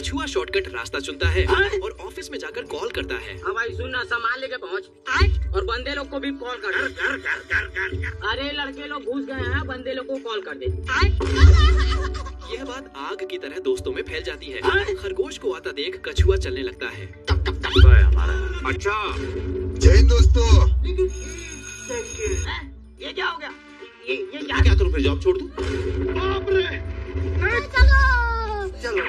कछुआ शॉर्टकट रास्ता चुनता है और ऑफिस में जाकर कॉल करता है। हाँ भाई सुन ना, सामान लेके पहुँच और बंदे लोग को भी कॉल कर। अरे लड़के लोग घुस गए हैं, बंदे लोग को कॉल कर दे। यह बात आग की तरह दोस्तों में फैल जाती है। खरगोश को आता देख कछुआ चलने लगता है। अच्छा जय हिंद दोस्तों। ये क्या हो गया? ये क्या करूं, फिर जॉब छोड़ दूं? बाप रे! चलो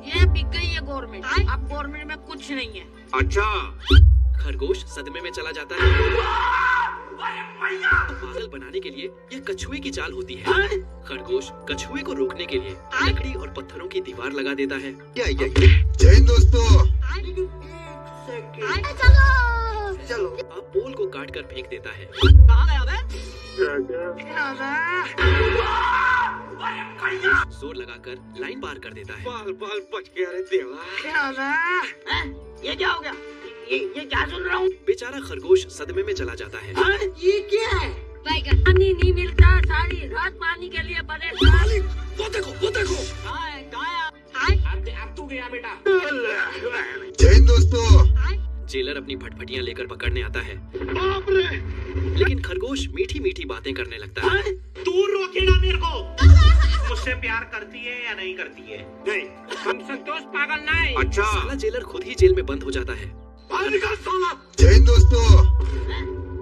ये बिक गई है गवर्नमेंट। अब गवर्नमेंट में कुछ नहीं है। अच्छा खरगोश सदमे में चला जाता है। पागल बनाने के लिए यह कछुए की चाल होती है। खरगोश कछुए को रोकने के लिए लकड़ी और पत्थरों की दीवार लगा देता है। जय हिंद दोस्तों। चलो अब पोल को काट कर फेंक देता है। कहाँ गया बे? जोर लगाकर लाइन पार कर देता है। बाल बाल बच गया रे देवा। ये क्या हो गया? ये क्या सुन रहा हूँ? बेचारा खरगोश सदमे में चला जाता है। ये क्या है? पानी नहीं मिलता, सारी रात पानी के लिए परेशान। वो देखो। कहाँ है? अब तू गया बेटा। जय हिंद दोस्तों। जेलर अपनी फटफटियां लेकर पकड़ने आता है, बाप रे! लेकिन खरगोश मीठी मीठी बातें करने लगता है। तू रोके ना मेरे को। मुझसे प्यार करती है या नहीं करती है? नहीं। हम संतोष पागल नहीं। अच्छा साला जेलर खुद ही जेल में बंद हो जाता है। बाहर निकल साला। जय हिंद दोस्तों।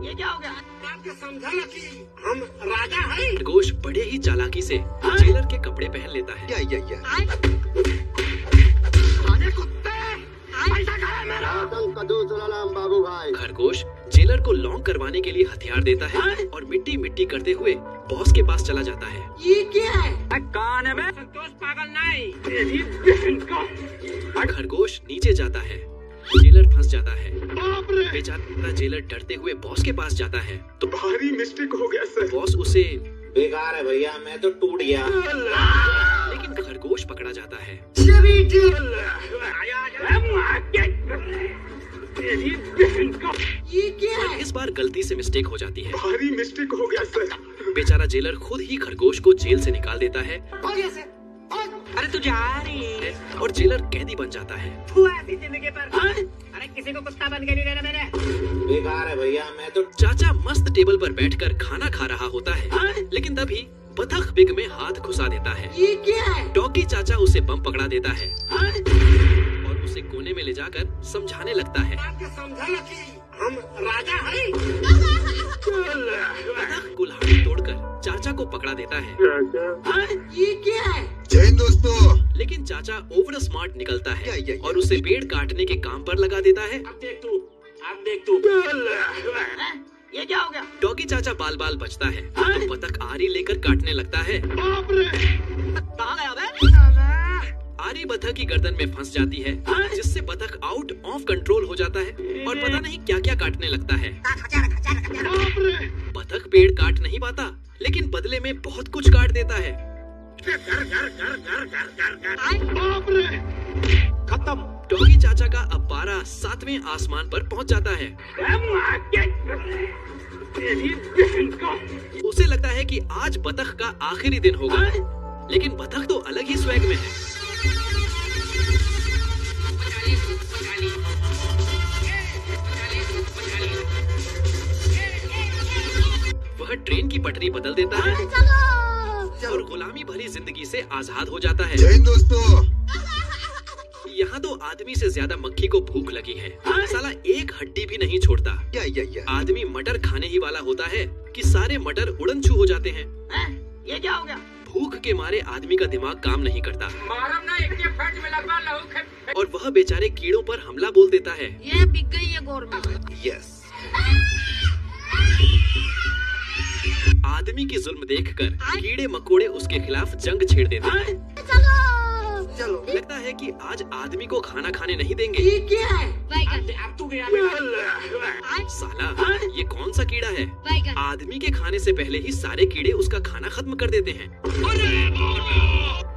ये क्या हो गया? आपको समझा ना कि हम राजा हैं। खरगोश बड़े ही चालाकी से जेलर के कपड़े पहन लेता है। अरे कुत्ते, पैसा खाया मेरा। बाबू भाई। खरगोश जेलर को लॉन्ग करवाने के लिए हथियार देता है और मिट्टी मिट्टी करते हुए बॉस के पास चला जाता है। ये क्या है? कौन है बे? संतोष पागल नहीं। खरगोश नीचे जाता है। जेलर फंस जाता है। बाप रे! बेचारा जेलर डरते हुए बॉस के पास जाता है तो भारी मिस्टेक हो गया सर। बॉस उसे, बेकार है भैया, मैं तो टूट गया। लेकिन खरगोश पकड़ा जाता है। ये क्या है? इस बार गलती से मिस्टेक हो जाती है। भारी मिस्टेक हो गया सर। बेचारा जेलर खुद ही खरगोश को जेल से निकाल देता है अरे तू जा रही है? और जेलर कैदी बन जाता है। ऐसी जिंदगी पर अरे किसी को कुत्ता बन के नहीं रहना मैंने। बेकार है भैया, मैं तो। चाचा मस्त टेबल पर बैठकर खाना खा रहा होता है, लेकिन तभी बतख बिग में हाथ घुसा देता है। ये क्या है? डॉगी चाचा उसे बम पकड़ा देता है और उसे कोने में ले जाकर समझाने लगता है। आपको समझा ना कि हम राजा हैं। बतख कुल्हाड़ी तोड़कर चाचा को पकड़ा देता है, ये क्या है? जय हिंद दोस्तों। लेकिन चाचा ओवर स्मार्ट निकलता है और उसे पेड़ काटने के काम पर लगा देता है। अब देख तू। ये क्या हो गया? डॉगी चाचा बाल बाल बचता है तो बतख आरी लेकर काटने लगता है। बाप रे! कहाँ गया बे? आरी बतख की गर्दन में फंस जाती है, जिससे बतख आउट ऑफ कंट्रोल हो जाता है और पता नहीं क्या क्या काटने लगता है। बाप रे! बतख पेड़ काट नहीं पाता, लेकिन बदले में बहुत कुछ काट देता है। बाप रे! खत्म। डॉगी चाचा का अब पारा 7वें आसमान पर पहुंच जाता है। उसे लगता है कि आज बतख का आखिरी दिन होगा, लेकिन बतख तो अलग ही स्वैग में है। वह ट्रेन की पटरी बदल देता है और गुलामी भरी जिंदगी से आजाद हो जाता है। जय हिंद दोस्तों। यहाँ तो आदमी से ज्यादा मक्खी को भूख लगी है। साला एक हड्डी भी नहीं छोड़ता। आदमी मटर खाने ही वाला होता है कि सारे मटर उड़न छू हो जाते हैं। ये क्या हो गया? भूख के मारे आदमी का दिमाग काम नहीं करता और वह बेचारे कीड़ों पर हमला बोल देता है। ये बिक गई है गवर्नमेंट। यस। आदमी की जुल्म देखकर कीड़े मकोड़े उसके खिलाफ जंग छेड़ देते हैं। चलो लगता है कि आज आदमी को खाना खाने नहीं देंगे। ये क्या है? अब तू गया बेटा। साला ये कौन सा कीड़ा है? आदमी के खाने से पहले ही सारे कीड़े उसका खाना खत्म कर देते हैं।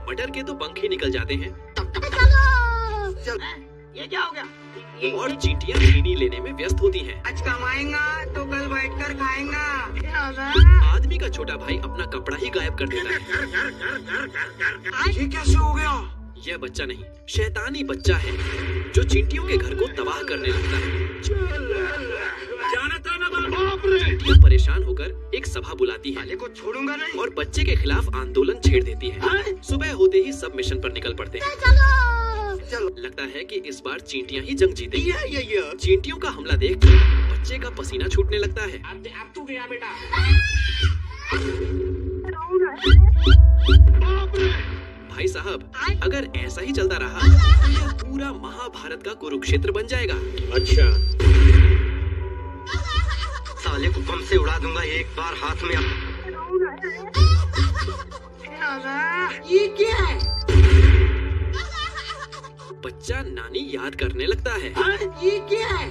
मटर के तो पंख ही निकल जाते हैं ये क्या हो गया? और चींटियां चीनी लेने में व्यस्त होती हैं। आज कमाएगा तो कल बैठकर खाएगा। आदमी का छोटा भाई अपना कपड़ा ही गायब कर देता है। ये कैसे हो गया? यह बच्चा नहीं, शैतानी बच्चा है जो चींटियों के घर को तबाह करने लगता है। बाप रे, चींटियां परेशान होकर एक सभा बुलाती हैं साले को छोड़ूंगा नहीं। और बच्चे के खिलाफ आंदोलन छेड़ देती है। सुबह होते ही सब मिशन पर निकल पड़ते हैं। चलो लगता है कि इस बार चींटियां ही जंग जीतेंगी। ये चींटियों का हमला देखकर बच्चे का पसीना छूटने लगता है। अब तू गया बेटा। बाप रे, भाई साहब, अगर ऐसा ही चलता रहा तो यह पूरा महाभारत का कुरुक्षेत्र बन जाएगा। अच्छा, साले को बम से उड़ा दूंगा एक बार हाथ में। ये क्या है? बच्चा नानी याद करने लगता है। ये क्या है?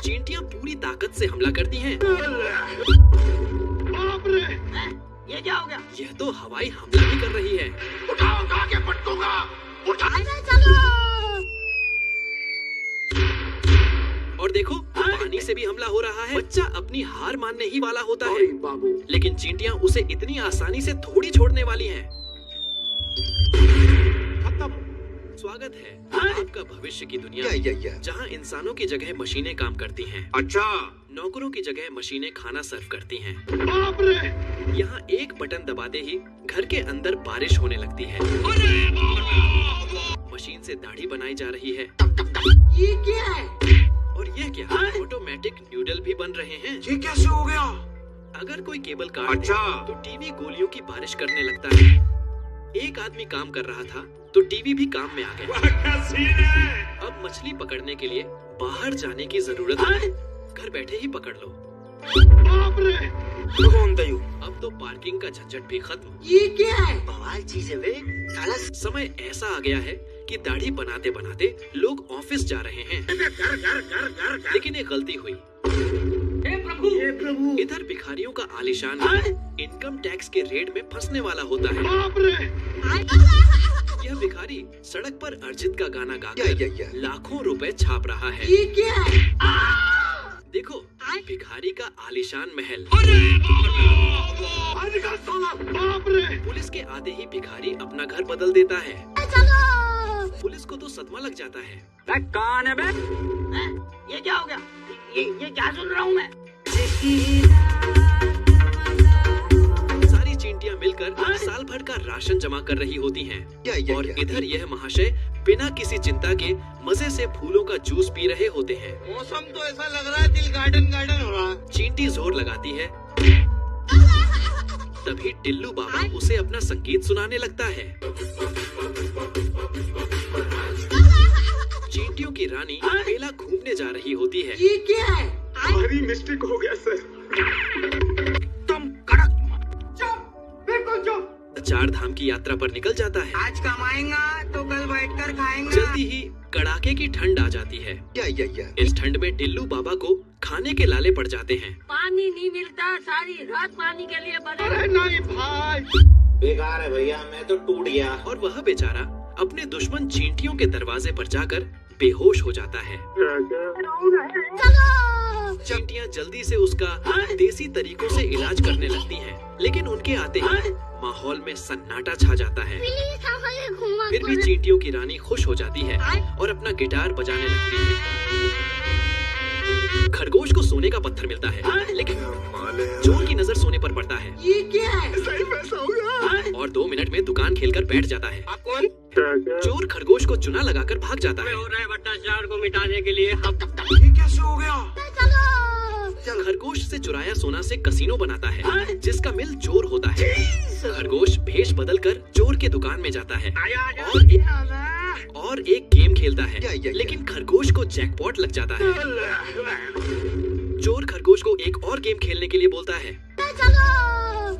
चींटियां पूरी ताकत से हमला करती हैं। बाप रे, ये क्या हो गया? यह तो हवाई हमला भी कर रही है। उठा के पटकूंगा। और देखो, पानी से भी हमला हो रहा है। बच्चा अपनी हार मानने ही वाला होता है, लेकिन चींटियां उसे इतनी आसानी से थोड़ी छोड़ने वाली हैं। स्वागत है आपका भविष्य की दुनिया में, जहां इंसानों की जगह मशीनें काम करती हैं। अच्छा, नौकरों की जगह मशीनें खाना सर्व करती हैं। बाप रे, यहाँ एक बटन दबाते ही घर के अंदर बारिश होने लगती है। मशीन से दाढ़ी बनाई जा रही है। ये क्या है? और यह क्या, ऑटोमेटिक न्यूडल भी बन रहे हैं। ये कैसे हो गया? अगर कोई केबल काट दे, अच्छा। तो टीवी गोलियों की बारिश करने लगता है। एक आदमी काम कर रहा था तो टीवी भी काम में आ गया। क्या सीन है? अब मछली पकड़ने के लिए बाहर जाने की जरूरत नहीं, घर बैठे ही पकड़ लो। बाप रे, कौन दयू? अब तो पार्किंग का झंझट भी खत्म। ये क्या है? बवाल चीज है वे। साला समय ऐसा आ गया है कि दाढ़ी बनाते बनाते लोग ऑफिस जा रहे हैं। लेकिन एक गलती हुई। हे प्रभु, इधर भिखारियों का आलीशान घर इनकम टैक्स के रेड में फंसने वाला होता है। बाप रे, यह भिखारी सड़क पर अर्जित का गाना गाकर लाखों रुपए छाप रहा है। ये क्या है? देखो, भिखारी का आलीशान महल। बाप रे, पुलिस के आते ही भिखारी अपना घर बदल देता है। पुलिस को तो सदमा लग जाता है। कौन है बे? ये क्या हो गया? ये क्या सुन रहा हूँ मैं? सारी चींटियां मिलकर साल भर का राशन जमा कर रही होती हैं। और इधर यह महाशय बिना किसी चिंता के मजे से फूलों का जूस पी रहे होते हैं। मौसम तो ऐसा लग रहा है दिल गार्डन गार्डन हो रहा है। चींटी जोर लगाती है, तभी टिल्लू बाबा उसे अपना संगीत सुनाने लगता है। चींटियों की रानी मेला घूमने जा रही होती है। ये क्या है? भारी मिस्टेक हो गया सर। तुम कड़क चुप, बिल्कुल चुप। चार धाम की यात्रा पर निकल जाता है। आज कमाएंगा तो कल बैठकर खाएंगा। जल्दी ही कड़ाके की ठंड आ जाती है। इस ठंड में टिल्लू बाबा को खाने के लाले पड़ जाते हैं। पानी नहीं मिलता, सारी रात पानी के लिए बने। अरे नहीं भाई, बेकार है भैया, मैं तो टूट गया। और वह बेचारा अपने दुश्मन चींटियों के दरवाजे पर जाकर बेहोश हो जाता है। चींटियां जल्दी से उसका देसी तरीकों से इलाज करने लगती हैं, लेकिन उनके आते ही माहौल में सन्नाटा छा जाता है। फिर भी चींटियों की रानी खुश हो जाती है और अपना गिटार बजाने लगती है। खरगोश को सोने का पत्थर मिलता है, लेकिन चोर की नजर सोने पर पड़ता है। ये क्या है? सही पैसा हो गया। और 2 मिनट में दुकान खेलकर बैठ जाता है। आप कौन? चोर खरगोश को चुना लगाकर भाग जाता है। हो रहा है भ्रष्टाचार को मिटाने के लिए हम ये कैसे हो गया? खरगोश से चुराया सोना से कसीनो बनाता है, जिसका मिल चोर होता है। खरगोश भेष बदलकर चोर के दुकान में जाता है और एक गेम खेलता है, लेकिन खरगोश को जैकपॉट लग जाता है। चोर खरगोश को एक और गेम खेलने के लिए बोलता है।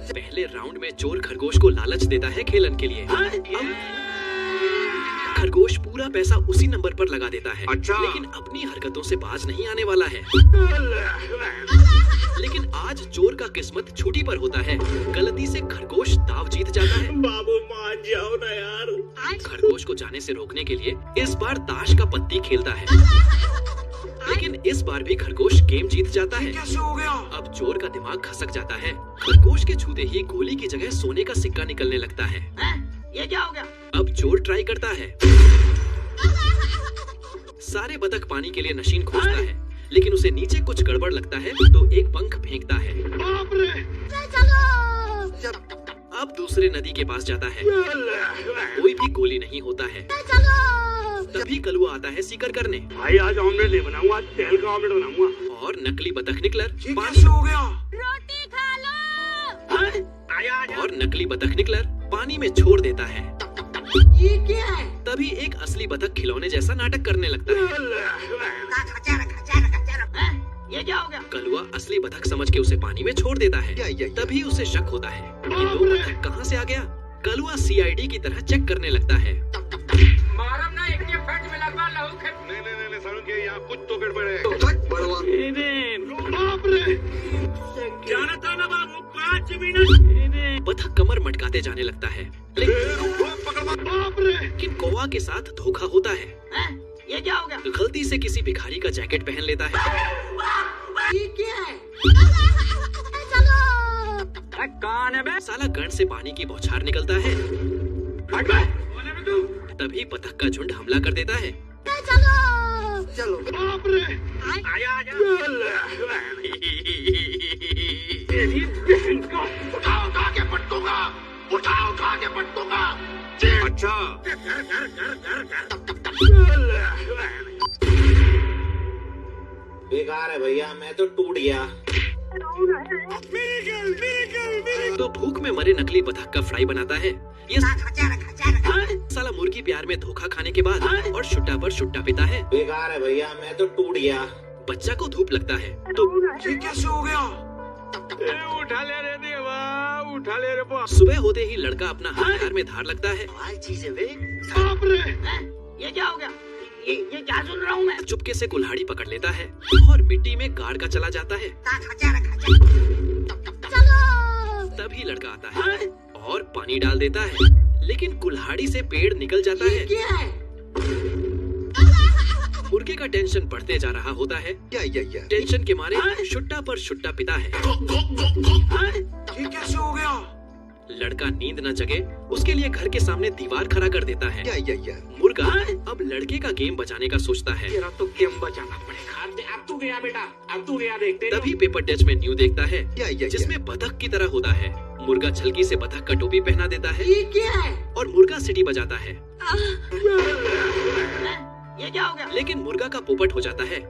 पहले राउंड में चोर खरगोश को लालच देता है खेलन के लिए। अब खरगोश पूरा पैसा उसी नंबर पर लगा देता है, अच्छा। लेकिन अपनी हरकतों से बाज नहीं आने वाला है। लेकिन आज चोर का किस्मत छुट्टी पर होता है। गलती से खरगोश दाव जीत जाता है। बाबू मान जाओ ना यार। खरगोश को जाने से रोकने के लिए इस बार ताश का पत्ती खेलता है, लेकिन लेकिन इस बार भी खरगोश गेम जीत जाता है। कैसे हो गया? अब चोर का दिमाग खसक जाता है। खरगोश के छूते ही गोली की जगह सोने का सिक्का निकलने लगता है। ये क्या हो गया? अब चोर ट्राई करता है। सारे बतख पानी के लिए नशीन खोजता है, लेकिन उसे नीचे कुछ गड़बड़ लगता है तो एक पंख फेंकता है। बाप रे! अब दूसरे नदी के पास जाता है। कोई भी गोली नहीं होता है। तभी कलुआ आता है सीकर करने भाई आज ऑमलेट नहीं बनाऊंगा, आज तेल का ऑमलेट बनाऊंगा। और नकली बतख निकलर ये कैसे हो गया? रोटी खा लो। आया आया। और नकली बतख निकलर पानी में छोड़ देता है। ये क्या है? तभी एक असली बतख खिलौने जैसा नाटक करने लगता है। ये क्या हो गया? कलुआ असली बतख समझ के उसे पानी में छोड़ देता है। तभी उसे शक होता है कि दो बतख कहाँ से आ गया। कलुआ सीआईडी की तरह चेक करने लगता है। मारम ना एक के पेट में लगवा लहू खे। नहीं सारुण के यहाँ कुछ तो गड़बड़ है। बाप रे! जाना था ना बाबू, 5 मिनट। बतख कमर मटकाते जाने लगता है, बाप रे! लेकिन कौवा के साथ धोखा होता है। ये क्या हो गया? गलती से किसी भिखारी का जैकेट पहन लेता है। ये क्या है? कौन है बे? साला गन से पानी की बौछार निकलता है। तभी बतख का झुंड हमला कर देता है। चलो बाप रे! आया आजा। उठा के पटकूंगा, उठा के पटकूंगा। अच्छा बेकार है भैया, मैं तो टूट गया। तो भूख में मरे नकली बतख का फ्राई बनाता है। ये साला मुर्गी प्यार में धोखा खाने के बाद और शुट्टा पर शुट्टा पिता है। बेकार है भैया, मैं तो टूट गया। बच्चा को धूप लगता है तो ये कैसे हो गया? उठा ले रे देवा, उठा ले रे बाप। सुबह होते ही लड़का अपना हथियार में धार लगता है। बाप रे! ये क्या हो गया? ये क्या सुन रहा हूँ मैं? चुपके से कुल्हाड़ी पकड़ लेता है और मिट्टी में गाड़ का चला जाता है। तभी लड़का आता है और पानी डाल देता है, लेकिन कुल्हाड़ी से पेड़ निकल जाता है। क्या है? मुर्गे का टेंशन बढ़ते जा रहा होता है। टेंशन के मारे शुट्टा पर शुट्टा पिता है। ये कैसे हो गया? लड़का नींद न जगे उसके लिए घर के सामने दीवार खड़ा कर देता है। मुर्गा अब लड़के का गेम बचाने का सोचता है। तेरा तो गेम बचाना पड़ेगा। अब तू गया बेटा, अब तू गया, देखते रहो। तभी पेपर टच में न्यू देखता है जिसमें बतख की तरह होता है। मुर्गा छलकी से बतख का टोपी पहना देता है ये क्या है? और मुर्गा सीटी बजाता है, ये क्या हो गया? लेकिन मुर्गा का पोपट हो जाता है